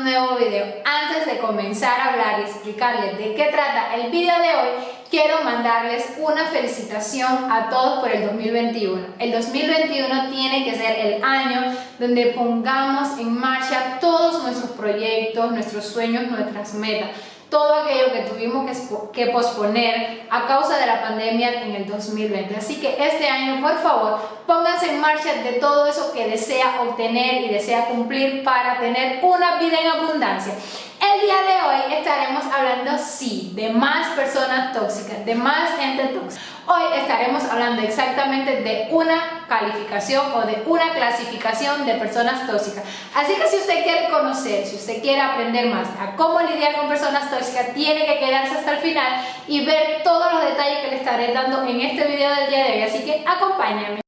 nuevo video. Antes de comenzar a hablar y explicarles de qué trata el video de hoy, quiero mandarles una felicitación a todos por el 2021. El 2021 tiene que ser el año donde pongamos en marcha todos nuestros proyectos, nuestros sueños, nuestras metas. Todo aquello que tuvimos que posponer a causa de la pandemia en el 2020. Así que este año, por favor, pónganse en marcha de todo eso que desea obtener y desea cumplir para tener una vida en abundancia. El día de hoy estaremos hablando, sí, de más personas tóxicas, de más gente tóxica. Hoy estaremos hablando exactamente de una calificación o de una clasificación de personas tóxicas. Así que si usted quiere conocer, si usted quiere aprender más a cómo lidiar con personas tóxicas, tiene que quedarse hasta el final y ver todos los detalles que le estaré dando en este video del día de hoy. Así que acompáñenme.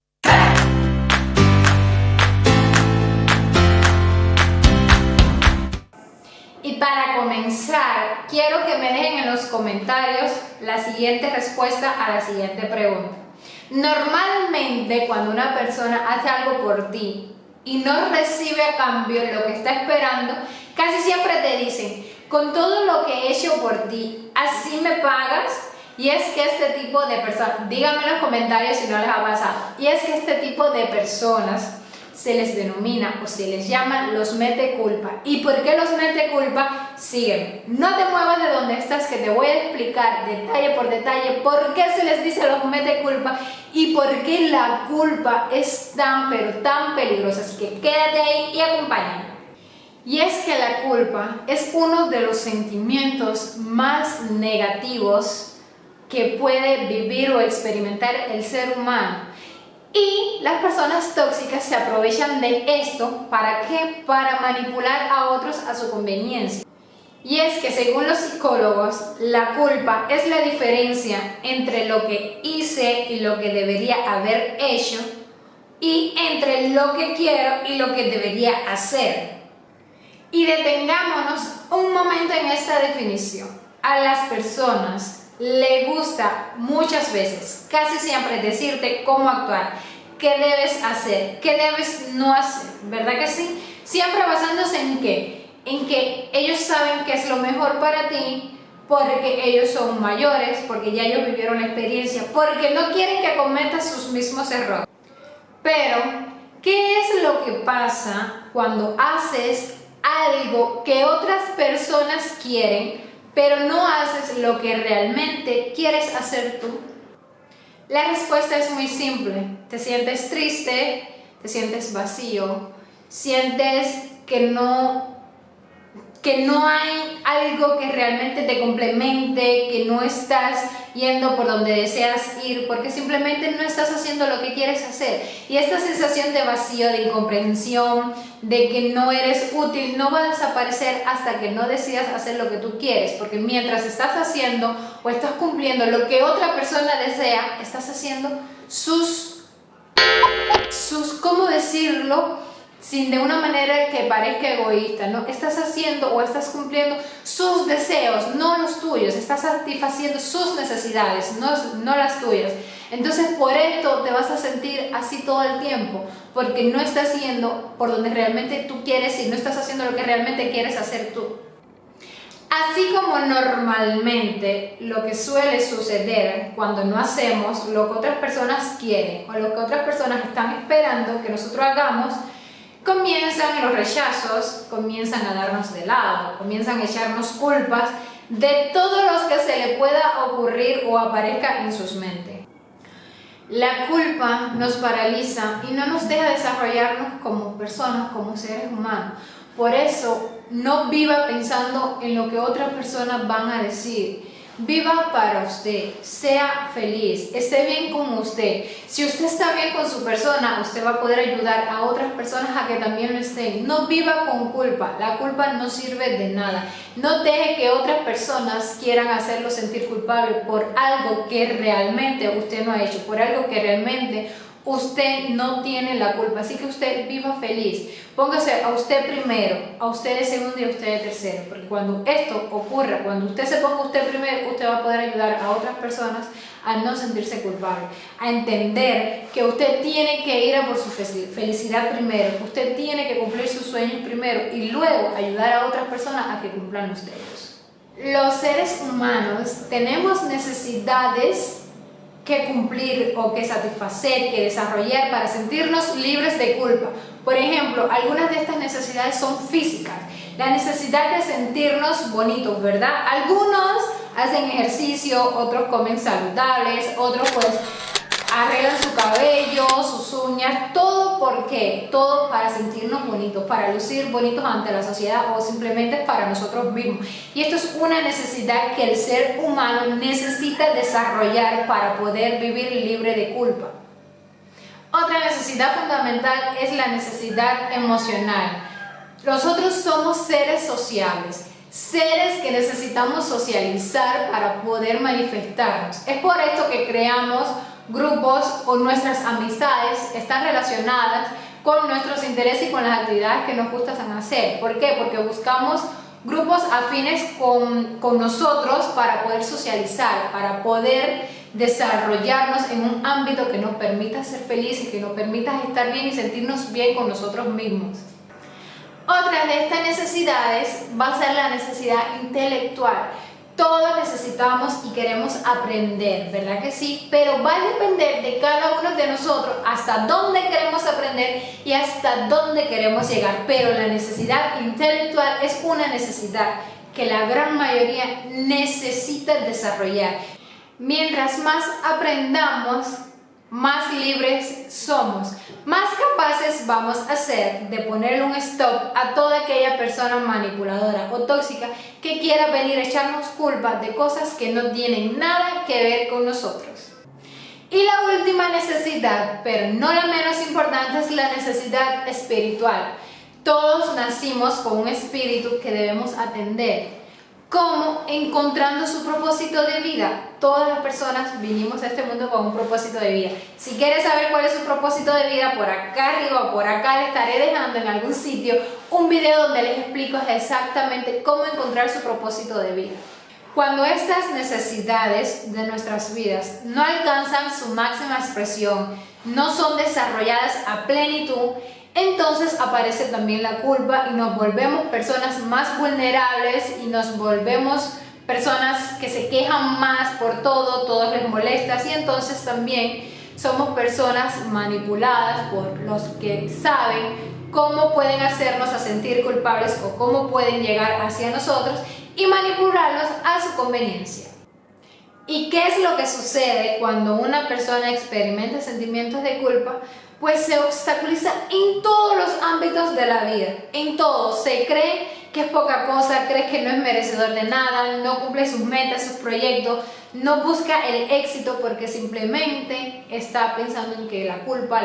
Y para comenzar, quiero que me dejen en los comentarios la siguiente respuesta a la siguiente pregunta. Normalmente, cuando una persona hace algo por ti y no recibe a cambio lo que está esperando, casi siempre te dicen, con todo lo que he hecho por ti, ¿así me pagas? Y es que este tipo de personas, díganme en los comentarios si no les ha pasado, y es que este tipo de personas se les denomina o se les llama los mete culpa. ¿Y por qué los mete culpa? Sígueme, no te muevas de donde estás, que te voy a explicar detalle por detalle por qué se les dice los mete culpa y por qué la culpa es tan pero tan peligrosa. Así que quédate ahí y acompáñame. Y es que la culpa es uno de los sentimientos más negativos que puede vivir o experimentar el ser humano. Y las personas tóxicas se aprovechan de esto, ¿para qué? Para manipular a otros a su conveniencia. Y es que según los psicólogos, la culpa es la diferencia entre lo que hice y lo que debería haber hecho, y entre lo que quiero y lo que debería hacer. Y detengámonos un momento en esta definición. A las personas le gusta muchas veces, casi siempre, decirte cómo actuar, qué debes hacer, qué debes no hacer, ¿verdad que sí? Siempre basándose en qué, en que ellos saben qué es lo mejor para ti, porque ellos son mayores, porque ya ellos vivieron la experiencia, porque no quieren que cometas sus mismos errores. Pero, ¿qué es lo que pasa cuando haces algo que otras personas quieren, pero no haces lo que realmente quieres hacer tú? La respuesta es muy simple. Te sientes triste, te sientes vacío, sientes que no hay algo que realmente te complemente, que no estás yendo por donde deseas ir, porque simplemente no estás haciendo lo que quieres hacer. Y esta sensación de vacío, de incomprensión, de que no eres útil, no va a desaparecer hasta que no decidas hacer lo que tú quieres, porque mientras estás haciendo o estás cumpliendo lo que otra persona desea, estás haciendo ¿cómo decirlo? Sin de una manera que parezca egoísta, ¿no? Estás haciendo o estás cumpliendo sus deseos, no los tuyos. Estás satisfaciendo sus necesidades, no las tuyas. Entonces por esto te vas a sentir así todo el tiempo, porque no estás yendo por donde realmente tú quieres y no estás haciendo lo que realmente quieres hacer tú. Así como normalmente lo que suele suceder cuando no hacemos lo que otras personas quieren o lo que otras personas están esperando que nosotros hagamos, comienzan los rechazos, comienzan a darnos de lado, comienzan a echarnos culpas de todos los que se le pueda ocurrir o aparezca en sus mentes. La culpa nos paraliza y no nos deja desarrollarnos como personas, como seres humanos. Por eso, no viva pensando en lo que otras personas van a decir. Viva para usted, sea feliz, esté bien con usted. Si usted está bien con su persona, usted va a poder ayudar a otras personas a que también lo estén. No viva con culpa, la culpa no sirve de nada. No deje que otras personas quieran hacerlo sentir culpable por algo que realmente usted no ha hecho, por algo que realmente usted no tiene la culpa, así que usted viva feliz. Póngase a usted primero, a usted de segundo y a usted de tercero, porque cuando esto ocurra, cuando usted se ponga a usted primero, usted va a poder ayudar a otras personas a no sentirse culpable, a entender que usted tiene que ir a por su felicidad primero, que usted tiene que cumplir sus sueños primero y luego ayudar a otras personas a que cumplan los de ellos. Los seres humanos tenemos necesidades que cumplir o que satisfacer, que desarrollar para sentirnos libres de culpa. Por ejemplo, algunas de estas necesidades son físicas. La necesidad de sentirnos bonitos, ¿verdad? Algunos hacen ejercicio, otros comen saludables, otros pues arreglan su cabello, sus uñas, todo ¿por qué? Todo para sentirnos bonitos, para lucir bonitos ante la sociedad o simplemente para nosotros mismos. Y esto es una necesidad que el ser humano necesita desarrollar para poder vivir libre de culpa. Otra necesidad fundamental es la necesidad emocional. Nosotros somos seres sociables, seres que necesitamos socializar para poder manifestarnos. Es por esto que creamos grupos o nuestras amistades están relacionadas con nuestros intereses y con las actividades que nos gustan hacer. ¿Por qué? Porque buscamos grupos afines con nosotros para poder socializar, para poder desarrollarnos en un ámbito que nos permita ser felices, que nos permita estar bien y sentirnos bien con nosotros mismos. Otra de estas necesidades va a ser la necesidad intelectual. Todos necesitamos y queremos aprender, ¿verdad que sí? Pero va a depender de cada uno de nosotros hasta dónde queremos aprender y hasta dónde queremos llegar. Pero la necesidad intelectual es una necesidad que la gran mayoría necesita desarrollar. Mientras más aprendamos, más libres somos, más capaces vamos a ser de ponerle un stop a toda aquella persona manipuladora o tóxica que quiera venir a echarnos culpa de cosas que no tienen nada que ver con nosotros. Y la última necesidad, pero no la menos importante, es la necesidad espiritual. Todos nacimos con un espíritu que debemos atender. ¿Cómo? Encontrando su propósito de vida. Todas las personas vinimos a este mundo con un propósito de vida. Si quieres saber cuál es su propósito de vida, por acá arriba o por acá le estaré dejando en algún sitio un video donde les explico exactamente cómo encontrar su propósito de vida. Cuando estas necesidades de nuestras vidas no alcanzan su máxima expresión, no son desarrolladas a plenitud, entonces aparece también la culpa y nos volvemos personas más vulnerables y nos volvemos personas que se quejan más por todo les molesta, y entonces también somos personas manipuladas por los que saben cómo pueden hacernos a sentir culpables o cómo pueden llegar hacia nosotros y manipularlos a su conveniencia. ¿Y qué es lo que sucede cuando una persona experimenta sentimientos de culpa? Pues se obstaculiza en todos los ámbitos de la vida, en todo. Se cree que es poca cosa, cree que no es merecedor de nada, no cumple sus metas, sus proyectos, no busca el éxito porque simplemente está pensando en que la culpa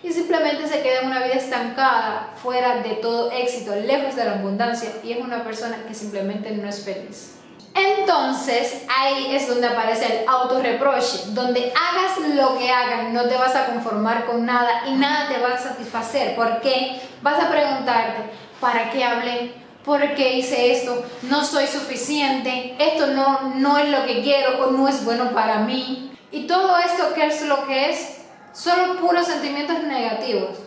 y simplemente se queda en una vida estancada, fuera de todo éxito, lejos de la abundancia, y es una persona que simplemente no es feliz. Entonces ahí es donde aparece el autorreproche, donde hagas lo que hagas, no te vas a conformar con nada y nada te va a satisfacer. ¿Por qué? Vas a preguntarte, ¿para qué hablé? ¿Por qué hice esto? No soy suficiente, esto no es lo que quiero o no es bueno para mí. Y todo esto, ¿qué es lo que es? Solo puros sentimientos negativos.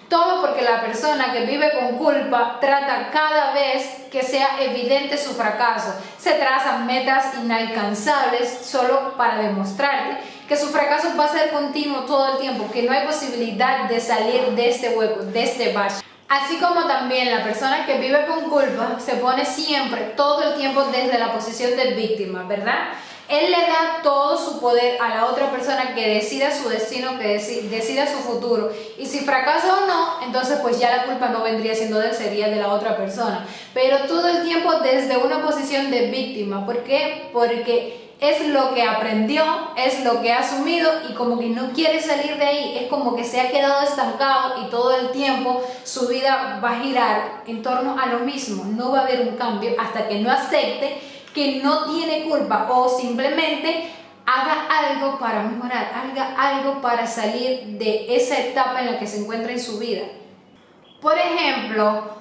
Todo porque la persona que vive con culpa trata cada vez que sea evidente su fracaso. Se trazan metas inalcanzables solo para demostrarte que su fracaso va a ser continuo todo el tiempo, que no hay posibilidad de salir de este hueco, de este bache. Así como también la persona que vive con culpa se pone siempre, todo el tiempo desde la posición de víctima, ¿verdad? Él le da todo su poder a la otra persona que decida su destino, que decida su futuro. Y si fracasa o no, entonces pues ya la culpa no vendría siendo de él, sería de la otra persona. Pero todo el tiempo desde una posición de víctima. ¿Por qué? Porque es lo que aprendió, es lo que ha asumido y como que no quiere salir de ahí. Es como que se ha quedado estancado y todo el tiempo su vida va a girar en torno a lo mismo. No va a haber un cambio hasta que no acepte que no tiene culpa o simplemente haga algo para mejorar, haga algo para salir de esa etapa en la que se encuentra en su vida. Por ejemplo,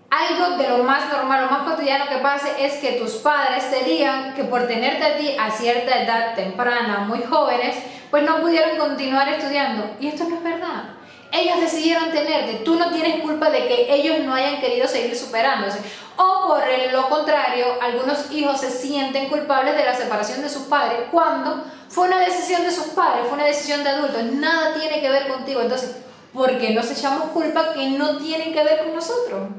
algo de lo más normal, lo más cotidiano que pase es que tus padres te digan que por tenerte a ti a cierta edad temprana, muy jóvenes, pues no pudieron continuar estudiando. Y esto no es verdad. Ellos decidieron tenerte, tú no tienes culpa de que ellos no hayan querido seguir superándose. O por lo contrario, algunos hijos se sienten culpables de la separación de sus padres cuando fue una decisión de sus padres, fue una decisión de adultos, nada tiene que ver contigo. Entonces, ¿por qué nos echamos culpa que no tienen que ver con nosotros?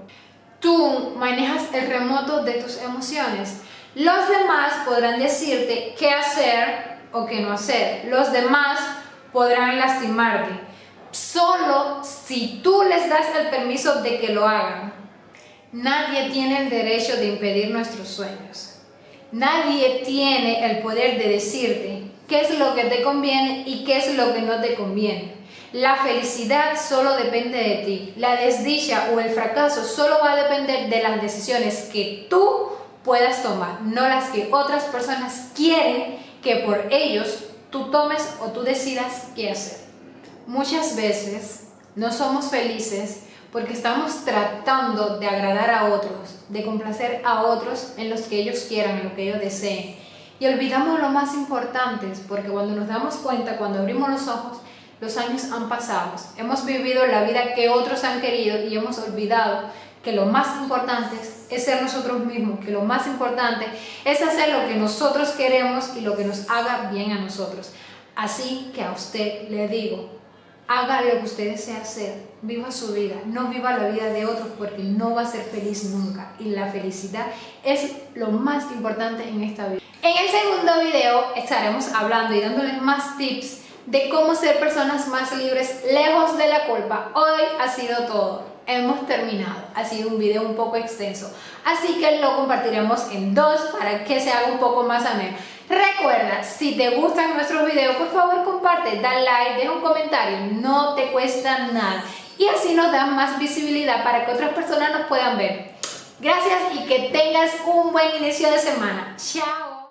Tú manejas el remoto de tus emociones. Los demás podrán decirte qué hacer o qué no hacer. Los demás podrán lastimarte. Solo si tú les das el permiso de que lo hagan. Nadie tiene el derecho de impedir nuestros sueños. Nadie tiene el poder de decirte qué es lo que te conviene y qué es lo que no te conviene. La felicidad solo depende de ti. La desdicha o el fracaso solo va a depender de las decisiones que tú puedas tomar, no las que otras personas quieren que por ellos tú tomes o tú decidas qué hacer. Muchas veces no somos felices porque estamos tratando de agradar a otros, de complacer a otros en los que ellos quieran, en lo que ellos deseen. Y olvidamos lo más importante, porque cuando nos damos cuenta, cuando abrimos los ojos, los años han pasado. Hemos vivido la vida que otros han querido y hemos olvidado que lo más importante es ser nosotros mismos, que lo más importante es hacer lo que nosotros queremos y lo que nos haga bien a nosotros. Así que a usted le digo, haga lo que usted desea hacer, viva su vida, no viva la vida de otros porque no va a ser feliz nunca y la felicidad es lo más importante en esta vida. En el segundo video estaremos hablando y dándoles más tips de cómo ser personas más libres, lejos de la culpa. Hoy ha sido todo, hemos terminado, ha sido un video un poco extenso, así que lo compartiremos en dos para que se haga un poco más ameno. Recuerda, si te gustan nuestros videos, por favor comparte, da like, deja un comentario, no te cuesta nada y así nos dan más visibilidad para que otras personas nos puedan ver. Gracias y que tengas un buen inicio de semana. Chao.